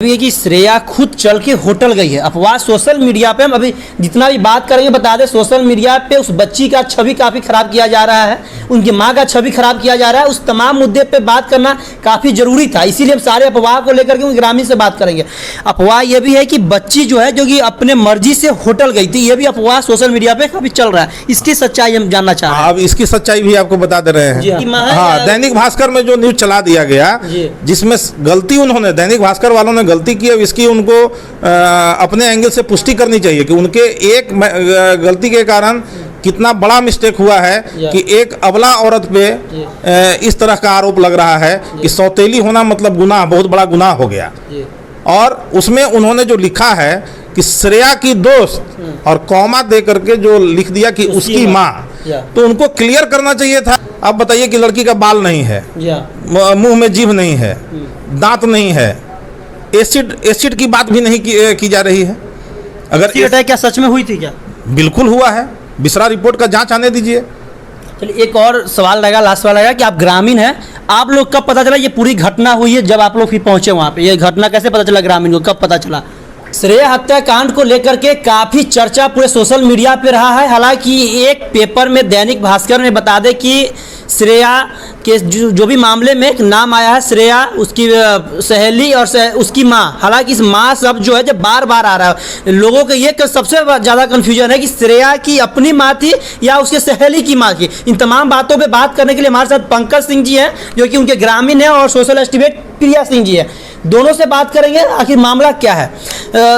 ये कि श्रेया खुद चल के होटल गई है। अफवाह सोशल मीडिया पे, हम अभी जितना भी बात करेंगे बता दें, सोशल मीडिया पे उस बच्ची का छवि काफ़ी ख़राब किया जा रहा है, उनकी माँ का छवि ख़राब किया जा रहा है। उस तमाम मुद्दे पे बात करना काफ़ी ज़रूरी था, इसीलिए हम सारे अफवाह को लेकर के ग्रामीण से बात करेंगे। अफवाह ये भी है कि बच्ची जो है, जो कि अपने मर्जी से होटल गई थी, ये भी अफवाह सोशल मीडिया पे काफ़ी चल रहा है। इसकी सच्चाई हम जानना चाह रहे हैं। अब इसकी सच्चाई भी आपको बता दे रहे हैं। हाँ, दैनिक भास्कर में जो न्यूज चला दिया गया, जिसमें गलती उन्होंने, दैनिक भास्कर वालों ने गलती की। अब इसकी उनको अपने एंगल से पुष्टि करनी चाहिए कि उनके एक गलती के कारण कितना बड़ा मिस्टेक हुआ है कि एक अबला औरत पे इस तरह का आरोप लग रहा है कि सौतेली होना मतलब गुनाह, बहुत बड़ा गुनाह हो गया। और उसमें उन्होंने जो लिखा है कि श्रेया की दोस्त और कॉमा दे करके जो लिख दिया कि उसकी माँ, तो उनको क्लियर करना चाहिए था। अब बताइए कि लड़की का बाल नहीं है, मुंह में जीभ नहीं है, दांत नहीं है, एसिड की बात भी नहीं की जा रही है। अगर अटैक क्या सच में हुई थी क्या? बिल्कुल हुआ है, बिसरा रिपोर्ट का जांच आने दीजिए। चलिए, एक और सवाल रहेगा, लास्ट सवाल रहेगा कि आप ग्रामीण हैं, आप लोग कब पता चला ये पूरी घटना हुई है? जब आप लोग फिर पहुंचे वहां पे, ये घटना कैसे पता चला ग्रामीण को, कब पता चला? श्रेया हत्याकांड को लेकर के काफ़ी चर्चा पूरे सोशल मीडिया पे रहा है। हालांकि एक पेपर में, दैनिक भास्कर में बता दें कि श्रेया के जो भी मामले में एक नाम आया है, श्रेया, उसकी सहेली और उसकी माँ। हालांकि इस माँ सब जो है, जब बार बार आ रहा है, लोगों को ये सबसे ज़्यादा कन्फ्यूजन है कि श्रेया की अपनी माँ थी या उसके सहेली की माँ थी। इन तमाम बातों पे बात करने के लिए हमारे साथ पंकज सिंह जी हैं, जो कि उनके ग्रामीण हैं, और सोशल एक्टिविस्ट प्रिया सिंह जी है। दोनों से बात करेंगे आखिर मामला क्या है।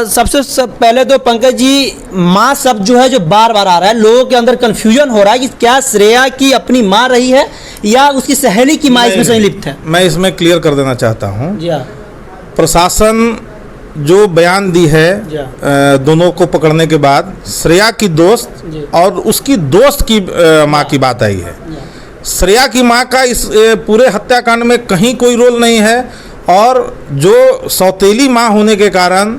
सबसे पहले तो पंकज जी, माँ सब जो है, जो बार बार आ रहा है, लोगों के अंदर कन्फ्यूजन हो रहा है कि क्या श्रेया की अपनी माँ रही है या उसकी सहेली की माँ इसमें संलिप्त है। मैं इसमें क्लियर कर देना चाहता हूँ। प्रशासन जो बयान दी है दोनों को पकड़ने के बाद, श्रेया की दोस्त और उसकी दोस्त की माँ की बात आई है। श्रेया की माँ का इस पूरे हत्याकांड में कहीं कोई रोल नहीं है, और जो सौतेली माँ होने के कारण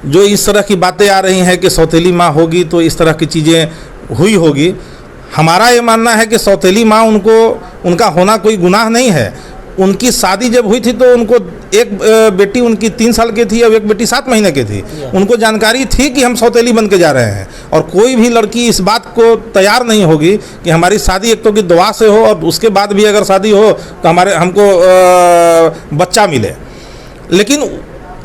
जो इस तरह की बातें आ रही हैं कि सौतेली माँ होगी तो इस तरह की चीज़ें हुई होगी, हमारा ये मानना है कि सौतेली माँ उनका होना कोई गुनाह नहीं है। उनकी शादी जब हुई थी तो उनको एक बेटी उनकी 3 साल की थी और एक बेटी 7 महीने की थी। उनको जानकारी थी कि हम सौतेली बन के जा रहे हैं, और कोई भी लड़की इस बात को तैयार नहीं होगी कि हमारी शादी एक तो की दुआ से हो, और उसके बाद भी अगर शादी हो तो हमको बच्चा मिले। लेकिन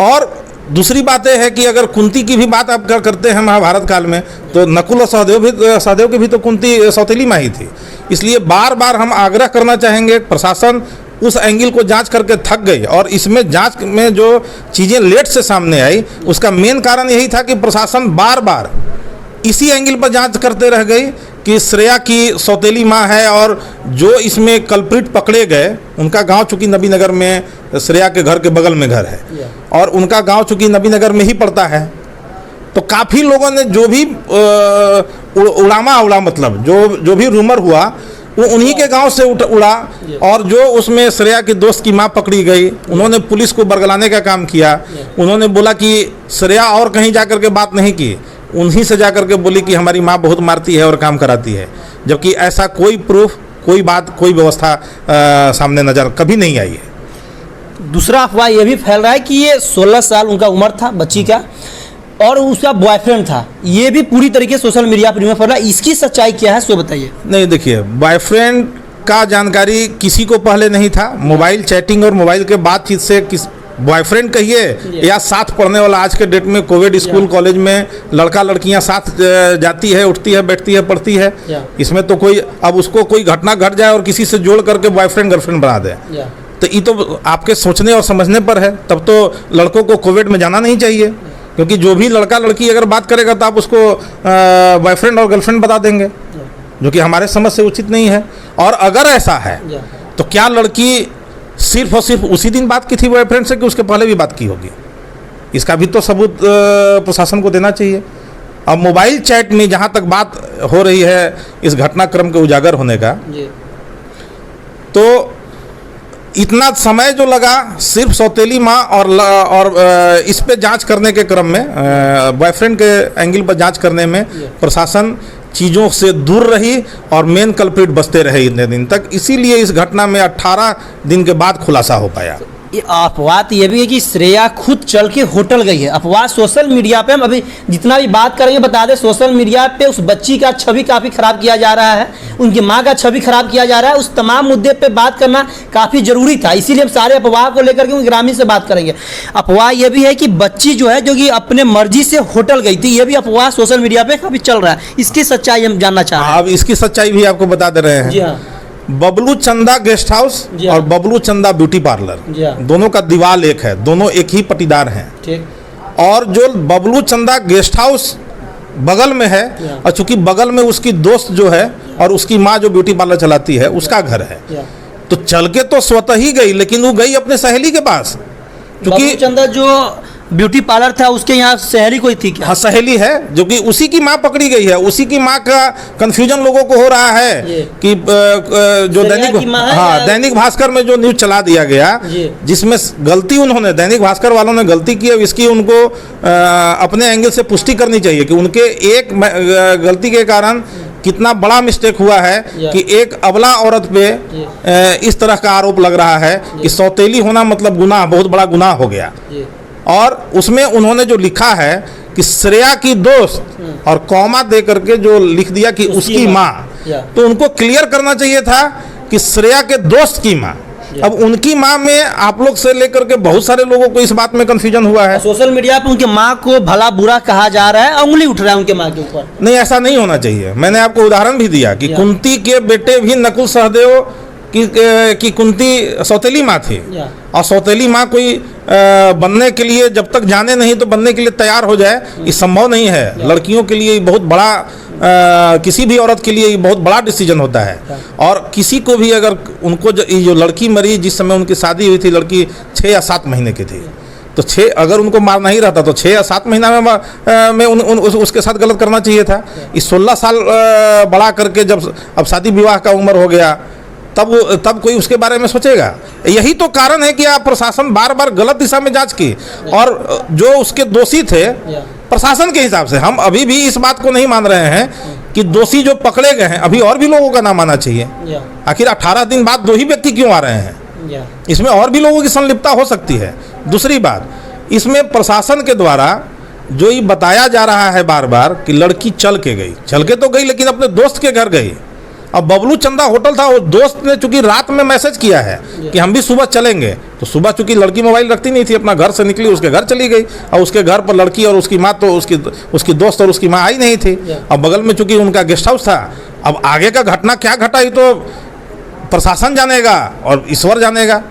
और दूसरी बात है कि अगर कुंती की भी बात आप करते हैं महाभारत काल में, तो नकुल और सहदेव की भी तो कुंती सौतेली माँ ही थी। इसलिए बार बार हम आग्रह करना चाहेंगे, प्रशासन उस एंगल को जांच करके थक गई, और इसमें जांच में जो चीज़ें लेट से सामने आई, उसका मेन कारण यही था कि प्रशासन बार बार इसी एंगल पर जांच करते रह गई कि श्रेया की सौतेली माँ है, और जो इसमें कल्प्रिट पकड़े गए, उनका गांव चूँकि नबीनगर में, श्रेया के घर के बगल में घर है, और उनका गांव चूँकि नबीनगर में ही पड़ता है, तो काफ़ी लोगों ने जो भी उड़ा मतलब जो भी रूमर हुआ वो उन्हीं के गांव से उड़ा। और जो उसमें श्रेया की दोस्त की मां पकड़ी गई, उन्होंने पुलिस को बरगलाने का काम किया। उन्होंने बोला कि श्रेया और कहीं जाकर के बात नहीं की, उन्हीं से जाकर के बोली कि हमारी मां बहुत मारती है और काम कराती है, जबकि ऐसा कोई प्रूफ, कोई बात, कोई व्यवस्था सामने नजर कभी नहीं आई है। दूसरा अफवाह ये भी फैल रहा है कि ये 16 साल उनका उम्र था बच्ची का, और उसका बॉयफ्रेंड था। ये भी पूरी तरीके से सोशल मीडिया पर फैल रहा है। इसकी सच्चाई क्या है, सो बताइए। नहीं, देखिए, बॉयफ्रेंड का जानकारी किसी को पहले नहीं था। मोबाइल चैटिंग और मोबाइल के बातचीत से बॉयफ्रेंड कहिए या साथ पढ़ने वाला, आज के डेट में कोविड स्कूल कॉलेज में लड़का लड़कियां साथ जाती है, उठती है, बैठती है, पढ़ती है। इसमें तो कोई, अब उसको कोई घटना घट जाए और किसी से जोड़ करके बॉयफ्रेंड गर्लफ्रेंड बना दे, तो ये तो आपके सोचने और समझने पर है। तब तो लड़कों को कोविड में जाना नहीं चाहिए, क्योंकि जो भी लड़का लड़की अगर बात करेगा तो आप उसको बॉयफ्रेंड और गर्लफ्रेंड बता देंगे, जो कि हमारे समझ से उचित नहीं है। और अगर ऐसा है तो क्या लड़की सिर्फ और सिर्फ उसी दिन बात की थी बॉयफ्रेंड से, कि उसके पहले भी बात की होगी? इसका भी तो सबूत प्रशासन को देना चाहिए। अब मोबाइल चैट में जहाँ तक बात हो रही है इस घटनाक्रम के उजागर होने का, तो इतना समय जो लगा सिर्फ सौतेली माँ और इस पे जांच करने के क्रम में, बॉयफ्रेंड के एंगल पर जांच करने में प्रशासन चीज़ों से दूर रही और मेन कल्प्रिट बचते रहे इतने दिन तक। इसीलिए इस घटना में 18 दिन के बाद खुलासा हो पाया। ये अफवाह तो ये भी है कि श्रेया खुद चल के होटल गई है। अफवाह सोशल मीडिया पे हम अभी जितना भी बात करेंगे बता दें, सोशल मीडिया पे उस बच्ची का छवि काफ़ी ख़राब किया जा रहा है, उनकी माँ का छवि खराब किया जा रहा है। उस तमाम मुद्दे पे बात करना काफ़ी ज़रूरी था, इसीलिए हम सारे अफवाह को लेकर के ग्रामीण से बात करेंगे। अफवाह ये भी है कि बच्ची जो है जो कि अपने मर्जी से होटल गई थी, ये भी अफवाह सोशल मीडिया पे काफ़ी चल रहा है। इसकी सच्चाई हम जानना चाह रहे हैं। अब इसकी सच्चाई भी आपको बता दे रहे हैं। जी हाँ, बबलू चंदा गेस्ट हाउस जी हाँ। और बबलू चंदा ब्यूटी पार्लर, जी हाँ। दोनों का दीवार एक है, दोनों एक ही पटीदार हैं। ठीक। और जो बबलू चंदा गेस्ट हाउस बगल में है, और चूंकि बगल में उसकी दोस्त जो है और उसकी माँ जो ब्यूटी पार्लर चलाती है उसका घर है, तो चल के तो स्वतः ही गई, लेकिन वो गई अपने सहेली के पास। बबलू चंदा जो ब्यूटी पार्लर था उसके यहाँ सहेली कोई थी क्या? हाँ, सहेली है, जो कि उसी की माँ पकड़ी गई है। उसी की माँ का कंफ्यूजन लोगों को हो रहा है कि जो दैनिक भास्कर में जो न्यूज चला दिया गया, जिसमें गलती उन्होंने, दैनिक भास्कर वालों ने गलती की है, इसकी उनको अपने एंगल से पुष्टि करनी चाहिए कि उनके एक गलती के कारण कितना बड़ा मिस्टेक हुआ है कि एक अबला औरत पे इस तरह का आरोप लग रहा है कि सौतेली होना मतलब गुनाह, बहुत बड़ा गुनाह हो गया। और उसमें उन्होंने जो लिखा है कि श्रेया की दोस्त और कॉमा दे करके जो लिख दिया कि उसकी माँ, तो उनको क्लियर करना चाहिए था कि श्रेया के दोस्त की माँ। अब उनकी माँ में आप लोग से लेकर के बहुत सारे लोगों को इस बात में कंफ्यूजन हुआ है। सोशल मीडिया पे उनकी माँ को भला बुरा कहा जा रहा है, उंगली उठ रहा है उनके माँ के ऊपर। नहीं, ऐसा नहीं होना चाहिए। मैंने आपको उदाहरण भी दिया कि कुंती के बेटे भी नकुल सहदेव कि कुंती सौतेली माँ थी, और सौतेली माँ कोई बनने के लिए जब तक जाने नहीं तो बनने के लिए तैयार हो जाए, ये संभव नहीं है। लड़कियों के लिए बहुत बड़ा, किसी भी औरत के लिए ये बहुत बड़ा डिसीजन होता है। और किसी को भी अगर उनको जो लड़की मरी, जिस समय उनकी शादी हुई थी, लड़की 6 या 7 महीने की थी, तो 6 अगर उनको मारना ही रहता तो 6 या 7 महीना में उसके साथ गलत करना चाहिए था। इस 16 साल बड़ा करके जब अब शादी विवाह का उम्र हो गया, तब कोई उसके बारे में सोचेगा। यही तो कारण है कि आप प्रशासन बार बार गलत दिशा में जांच की, और जो उसके दोषी थे प्रशासन के हिसाब से, हम अभी भी इस बात को नहीं मान रहे हैं कि दोषी जो पकड़े गए हैं, अभी और भी लोगों का नाम आना चाहिए। आखिर 18 दिन बाद 2 ही व्यक्ति क्यों आ रहे हैं? इसमें और भी लोगों की संलिप्तता हो सकती है। दूसरी बात, इसमें प्रशासन के द्वारा जो ये बताया जा रहा है बार बार कि लड़की चल के तो गई, लेकिन अपने दोस्त के घर गई। अब बबलू चंदा होटल था, वो दोस्त ने चूंकि रात में मैसेज किया है कि हम भी सुबह चलेंगे, तो सुबह चूंकि लड़की मोबाइल रखती नहीं थी, अपना घर से निकली, उसके घर चली गई, और उसके घर पर लड़की और उसकी माँ, तो उसकी दोस्त और उसकी माँ आई नहीं थी। अब बगल में चूंकि उनका गेस्ट हाउस था, अब आगे का घटना क्या घटा ये तो प्रशासन जानेगा और ईश्वर जानेगा।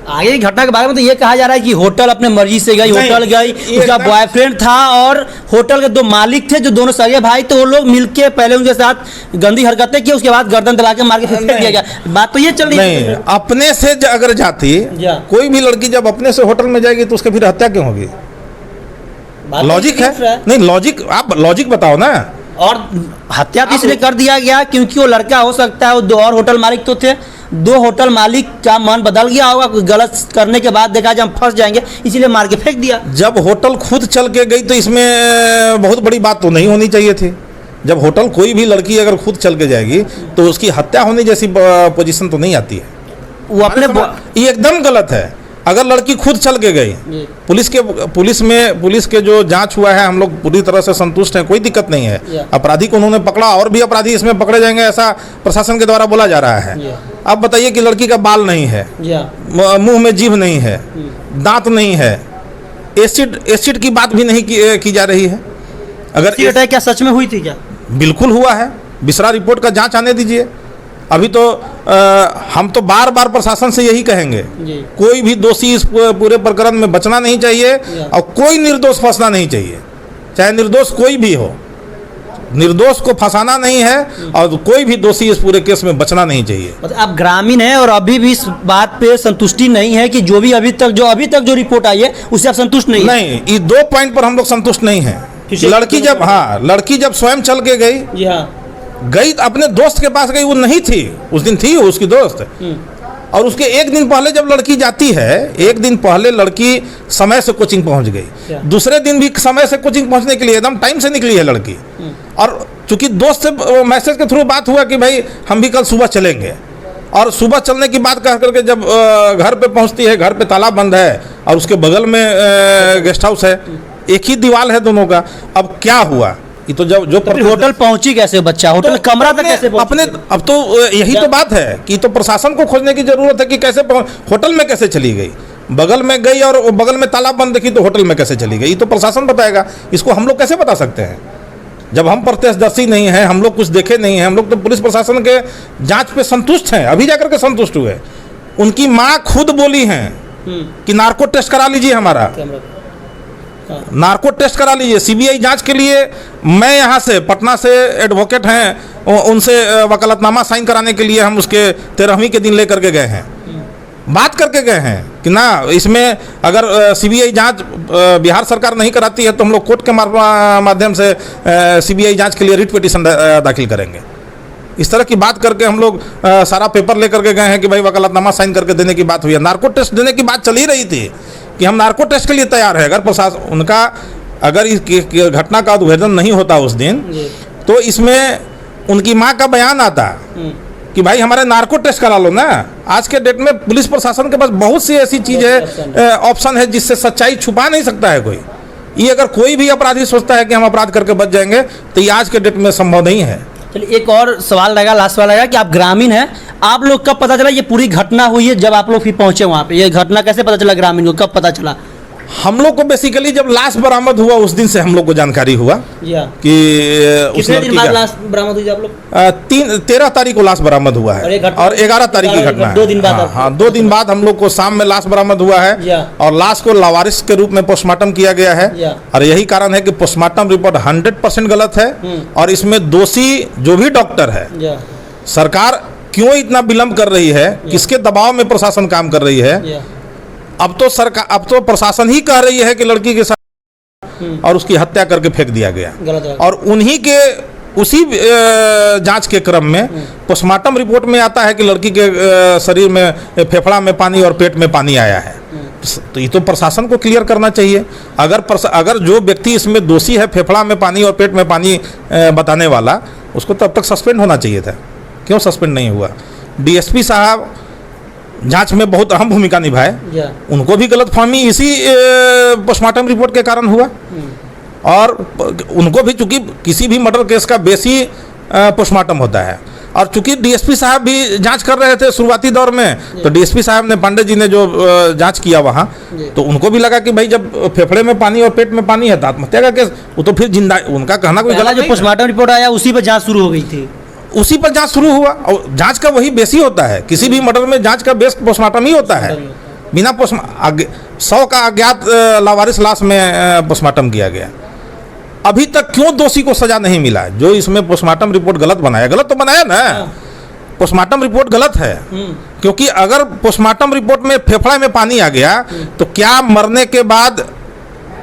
आगे की घटना के बारे में तो ये कहा जा रहा है कि होटल अपने मर्जी से गई, होटल गई, उसका बॉयफ्रेंड था और होटल के 2 मालिक थे जो दोनों सगे भाई, तो वो लोग मिलके पहले उनके साथ गंदी हरकतें की, उसके बाद गर्दन दबा के मार के फेंक दिया गया। बात तो ये चल रही है। अपने से अगर जाती कोई भी लड़की, जब अपने से होटल में जाएगी तो उसके फिर हत्या क्यों होगी? लॉजिक है? नहीं, लॉजिक, आप लॉजिक बताओ ना। और हत्या तो इसलिए कर दिया गया क्योंकि वो लड़का हो सकता है, वो 2 और होटल मालिक तो थे, 2 होटल मालिक का मन बदल गया होगा, गलत करने के बाद देखा जब हम फंस जाएंगे, इसीलिए मार के फेंक दिया। जब होटल खुद चल के गई तो इसमें बहुत बड़ी बात तो नहीं होनी चाहिए थी। जब होटल कोई भी लड़की अगर खुद चल के जाएगी तो उसकी हत्या होने जैसी पोजीशन तो नहीं आती है। वो अपने ये एकदम गलत है। अगर लड़की खुद चल के गई, पुलिस के जो जांच हुआ है, हम लोग पूरी तरह से संतुष्ट हैं, कोई दिक्कत नहीं है। अपराधी को उन्होंने पकड़ा, और भी अपराधी इसमें पकड़े जाएंगे ऐसा प्रशासन के द्वारा बोला जा रहा है। अब बताइए कि लड़की का बाल नहीं है, मुंह में जीभ नहीं है, दांत नहीं है, एसिड की बात भी नहीं की जा रही है। अगर क्या सच में हुई थी क्या? बिल्कुल हुआ है। बिसरा रिपोर्ट का जांच आने दीजिए। अभी तो हम तो बार बार प्रशासन से यही कहेंगे, कोई भी दोषी इस पूरे प्रकरण में बचना नहीं चाहिए, और कोई निर्दोष फंसना नहीं चाहिए, चाहे निर्दोष कोई भी हो। निर्दोष को फंसाना नहीं है, और कोई भी दोषी इस पूरे केस में बचना नहीं चाहिए। आप ग्रामीण हैं और अभी भी इस बात पे संतुष्टि नहीं है कि जो अभी तक जो रिपोर्ट आई है उससे आप संतुष्ट नहीं? नहीं, ये 2 पॉइंट पर हम लोग संतुष्ट नहीं है। लड़की जब स्वयं चल के गई अपने दोस्त के पास गई, वो नहीं थी उस दिन, थी उसकी दोस्त। और उसके 1 दिन पहले जब लड़की जाती है, 1 दिन पहले लड़की समय से कोचिंग पहुंच गई, दूसरे दिन भी समय से कोचिंग पहुंचने के लिए एकदम टाइम से निकली है लड़की। और चूंकि दोस्त से मैसेज के थ्रू बात हुआ कि भाई हम भी कल सुबह चलेंगे, और सुबह चलने की बात कह करके जब घर पे पहुंचती है, घर पे ताला बंद है और उसके बगल में गेस्ट हाउस है, एक ही दीवार है दोनों का। अब क्या हुआ? ये तो जब जो फिर होटल पहुंची कैसे बच्चा, होटल तो कमरा तक कैसे पहुंची? अपने अब तो यही तो बात है कि तो प्रशासन को खोजने की जरूरत है कि कैसे होटल में कैसे चली गई, बगल में गई और बगल में ताला बंद देखी तो होटल में कैसे चली गई, ये तो प्रशासन बताएगा। इसको हम लोग कैसे बता सकते हैं जब हम प्रत्यक्षदर्शी नहीं हैं, हम लोग कुछ देखे नहीं हैं। हम लोग तो पुलिस प्रशासन के जांच पे संतुष्ट हैं, अभी जाकर के संतुष्ट हुए। उनकी माँ खुद बोली हैं कि नार्को टेस्ट करा लीजिए, हमारा नार्को टेस्ट करा लीजिए सीबीआई जांच के लिए। मैं यहाँ से पटना से एडवोकेट हैं, उनसे वकालतनामा साइन कराने के लिए हम उसके 13वीं के दिन लेकर के गए हैं, बात करके गए हैं कि ना इसमें अगर सीबीआई जांच बिहार सरकार नहीं कराती है तो हम लोग कोर्ट के माध्यम से सीबीआई जांच के लिए रिट पिटीशन दाखिल करेंगे। इस तरह की बात करके हम लोग सारा पेपर लेकर के गए हैं कि भाई वकालतनामा साइन करके देने की बात हुई है। नार्को टेस्ट देने की बात चल ही रही थी कि हम नार्को टेस्ट के लिए तैयार है। अगर प्रशासन उनका अगर इस घटना का उद्भेदन नहीं होता उस दिन तो इसमें उनकी माँ का बयान आता कि भाई हमारे नार्को टेस्ट करा लो ना। आज के डेट में पुलिस प्रशासन के पास बहुत सी ऐसी चीज है, ऑप्शन है जिससे सच्चाई छुपा नहीं सकता है कोई। ये अगर कोई भी अपराधी सोचता है कि हम अपराध करके बच जाएंगे तो ये आज के डेट में संभव नहीं है। चलिए एक और सवाल रहेगा, लास्ट सवाल रहेगा कि आप ग्रामीण हैं, आप लोग कब पता चला ये पूरी घटना हुई है? जब आप लोग फिर पहुंचे वहाँ पे, ये घटना कैसे पता चला ग्रामीण को, कब पता चला? हम लोग को बेसिकली जब लाश बरामद हुआ उस दिन से हम लोग को जानकारी हुआ कि कितने दिन बाद लाश बरामद हुई आप लोग? 13 तारीख को लाश बरामद हुआ है और 11 तारीख की घटना है। 2 दिन बाद? हाँ 2 दिन बाद हम लोग को शाम में लाश बरामद हुआ है और लाश को लावारिस के रूप में पोस्टमार्टम किया गया है। और यही कारण है कि पोस्टमार्टम रिपोर्ट 100% गलत है और इसमें दोषी जो भी डॉक्टर है, सरकार क्यों इतना विलम्ब कर रही है, किसके दबाव में प्रशासन काम कर रही है? अब तो प्रशासन ही कह रही है कि लड़की के साथ और उसकी हत्या करके फेंक दिया गया और उन्हीं के उसी जांच के क्रम में पोस्टमार्टम रिपोर्ट में आता है कि लड़की के शरीर में फेफड़ा में पानी और पेट में पानी आया है। तो ये तो प्रशासन को क्लियर करना चाहिए। अगर जो व्यक्ति इसमें दोषी है, फेफड़ा में पानी और पेट में पानी बताने वाला, उसको तब तक सस्पेंड होना चाहिए था। क्यों सस्पेंड नहीं हुआ? डीएसपी साहब जांच में बहुत अहम भूमिका निभाए, उनको भी गलतफहमी इसी पोस्टमार्टम रिपोर्ट के कारण हुआ और उनको भी, चूंकि किसी भी मर्डर केस का बेसी पोस्टमार्टम होता है और चूंकि डीएसपी साहब भी जांच कर रहे थे शुरुआती दौर में, तो डीएसपी साहब ने, पांडे जी ने जो जांच किया वहाँ, तो उनको भी लगा कि भाई जब फेफड़े में पानी और पेट में पानी है तो आत्महत्या का केस, वो तो फिर जिंदा, उनका कहना कोई गलत। जो पोस्टमार्टम रिपोर्ट आया उसी पर जाँच शुरू हो गई थी, उसी पर जांच शुरू हुआ और जांच का वही बेसी होता है। किसी भी मर्डर में जांच का बेस पोस्टमार्टम ही होता है। बिना 100 का अज्ञात लावारिस लाश में पोस्टमार्टम किया गया। अभी तक क्यों दोषी को सजा नहीं मिला? जो इसमें पोस्टमार्टम रिपोर्ट गलत बनाया, गलत तो बनाया ना, पोस्टमार्टम रिपोर्ट गलत है। क्योंकि अगर पोस्टमार्टम रिपोर्ट में फेफड़ा में पानी आ गया तो क्या मरने के बाद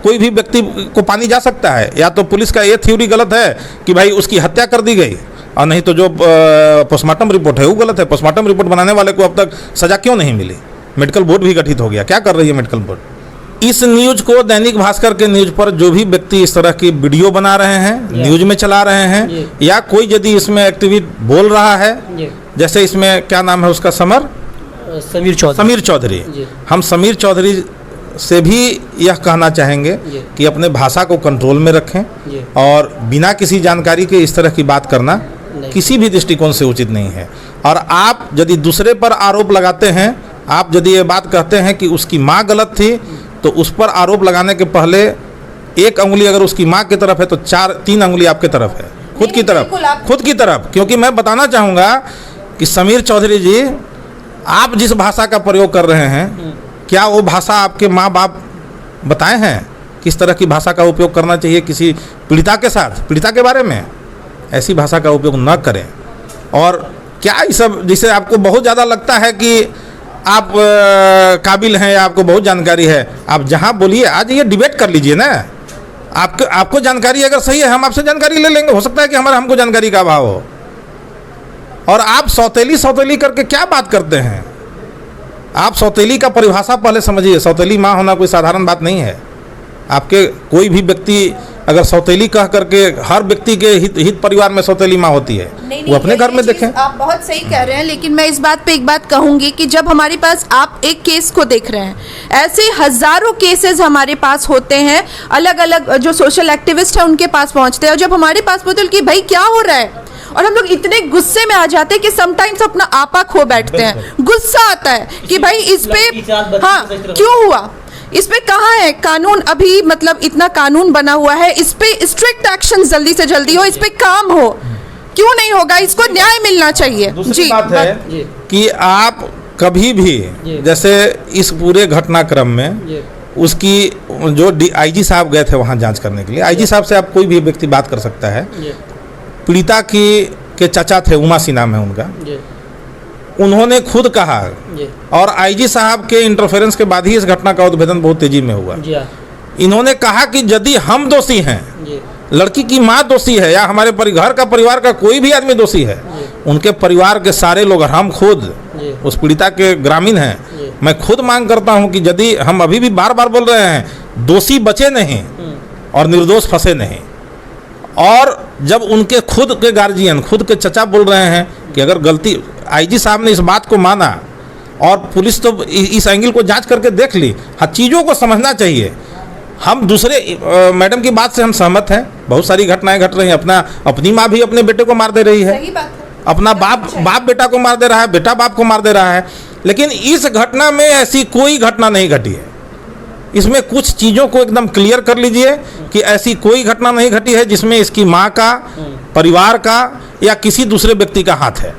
कोई भी व्यक्ति को पानी जा सकता है? या तो पुलिस का ये थ्योरी गलत है कि भाई उसकी हत्या कर दी गई, और नहीं तो जो पोस्टमार्टम रिपोर्ट है वो गलत है। पोस्टमार्टम रिपोर्ट बनाने वाले को अब तक सजा क्यों नहीं मिली? मेडिकल बोर्ड भी गठित हो गया, क्या कर रही है मेडिकल बोर्ड? इस न्यूज को, दैनिक भास्कर के न्यूज पर जो भी व्यक्ति इस तरह की वीडियो बना रहे हैं, न्यूज में चला रहे हैं, या कोई यदि इसमें एक्टिविस्ट बोल रहा है, जैसे इसमें क्या नाम है उसका, समीर चौधरी, हम समीर चौधरी से भी यह कहना चाहेंगे कि अपने भाषा को कंट्रोल में रखें और बिना किसी जानकारी के इस तरह की बात करना किसी भी दृष्टिकोण से उचित नहीं है। और आप यदि दूसरे पर आरोप लगाते हैं, आप यदि ये बात कहते हैं कि उसकी माँ गलत थी, तो उस पर आरोप लगाने के पहले एक अंगुली अगर उसकी माँ की तरफ है तो 3 अंगुली आपके तरफ है, खुद की तरफ। क्योंकि मैं बताना चाहूँगा कि समीर चौधरी जी, आप जिस भाषा का प्रयोग कर रहे हैं, क्या वो भाषा आपके माँ बाप बताए हैं किस तरह की भाषा का उपयोग करना चाहिए किसी पीड़िता के साथ? पीड़िता के बारे में ऐसी भाषा का उपयोग न करें। और क्या ये सब, जिसे आपको बहुत ज़्यादा लगता है कि आप काबिल हैं या आपको बहुत जानकारी है, आप जहाँ बोलिए, आज ये डिबेट कर लीजिए ना। आपको जानकारी अगर सही है, हम आपसे जानकारी ले लेंगे। हो सकता है कि हमको जानकारी का अभाव हो। और आप सौतेली करके क्या बात करते हैं? आप सौतेली का परिभाषा पहले समझिए। सौतेली माँ होना कोई साधारण बात नहीं है। आपके कोई भी व्यक्ति अगर सौतेली कह करके, हर व्यक्ति के हित परिवार में सौतेली माँ होती है। वो अपने घर में देखें। आप बहुत सही कह रहे हैं, लेकिन मैं इस बात पे एक बात कहूंगी कि जब हमारे पास आप एक केस को देख रहे हैं, ऐसे हजारों केसेस हमारे पास होते हैं, अलग अलग जो सोशल एक्टिविस्ट हैं उनके पास पहुंचते हैं, और जब हमारे पास पहुंचते हैं कि भाई क्या हो रहा है, और हम लोग इतने गुस्से में आ जाते हैं कि समटाइम्स अपना आपा खो बैठते हैं। गुस्सा आता है कि भाई इस पे हाँ क्यों हुआ, इस पे कहाँ है कानून, अभी मतलब इतना कानून बना हुआ है, इस पे स्ट्रिक्ट एक्शन जल्दी से जल्दी हो, इस पे काम हो, क्यों नहीं होगा, इसको न्याय मिलना चाहिए। दूसरी बात है कि आप कभी भी जैसे इस पूरे घटनाक्रम में उसकी जो आईजी साहब गए थे वहां जांच करने के लिए, आईजी साहब से आप कोई भी व्यक्ति बात कर सकता है। पीड़िता के चाचा थे, उमा सिन्हा नाम है उनका, उन्होंने खुद कहा, और आईजी साहब के इंटरफेरेंस के बाद ही इस घटना का उद्भेदन बहुत तेजी में हुआ। इन्होंने कहा कि यदि हम दोषी हैं, लड़की की माँ दोषी है, या हमारे घर का परिवार का कोई भी आदमी दोषी है, उनके परिवार के सारे लोग, हम खुद उस पीड़िता के ग्रामीण हैं, मैं खुद मांग करता हूं कि यदि हम अभी भी बार बार बोल रहे हैं, दोषी बचे नहीं और निर्दोष फंसे नहीं, और जब उनके खुद के गार्जियन, खुद के चचा बोल रहे हैं कि अगर गलती, आईजी साहब ने इस बात को माना, और पुलिस तो इस एंगल को जांच करके देख ली, हर चीज़ों को समझना चाहिए। हम दूसरे मैडम की बात से हम सहमत हैं, बहुत सारी घटनाएं घट रही हैं, अपनी माँ भी अपने बेटे को मार दे रही है, सही बात है। अपना बाप बेटा को मार दे रहा है, बेटा बाप को मार दे रहा है, लेकिन इस घटना में ऐसी कोई घटना नहीं घटी है। इसमें कुछ चीज़ों को एकदम क्लियर कर लीजिए कि ऐसी कोई घटना नहीं घटी है जिसमें इसकी माँ का, परिवार का या किसी दूसरे व्यक्ति का हाथ है।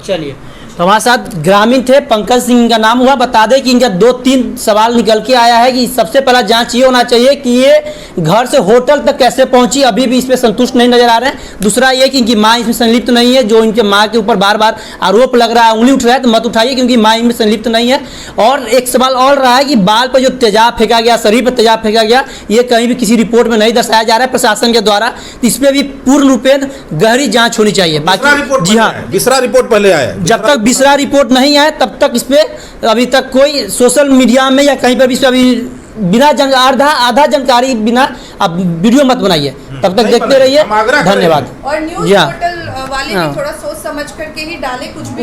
चलिए, तो हमारे साथ ग्रामीण थे, पंकज सिंह इनका नाम हुआ। बता दें कि इनका 2-3 सवाल निकल के आया है कि सबसे पहला जांच ये होना चाहिए कि ये घर से होटल तक कैसे पहुंची, अभी भी इसमें संतुष्ट नहीं नजर आ रहे हैं। दूसरा ये कि इनकी माँ इसमें संलिप्त नहीं है, जो इनके माँ के ऊपर बार बार आरोप लग रहा है, उंगली उठ रहा है, तो मत उठाइए क्योंकि माँ इनमें संलिप्त नहीं है। और एक सवाल और रहा है कि बाल पर जो तेजाब फेंका गया, शरीर पर तेजाब फेंका गया, ये कहीं भी किसी रिपोर्ट में नहीं दर्शाया जा रहा है प्रशासन के द्वारा, तो इस पर भी पूर्ण रूपेण गहरी जाँच होनी चाहिए। बाकी जी हाँ, बिसरा रिपोर्ट पहले आया, जब तक बिसरा रिपोर्ट नहीं आए तब तक इस पे अभी तक कोई सोशल मीडिया में या कहीं पर भी इस पे अभी बिना आधा जानकारी बिना आप वीडियो मत बनाइए, तब तक देखते रहिए। धन्यवाद। और न्यूज़ पोर्टल वाले भी थोड़ा सोच समझ करके ही डाले कुछ भी।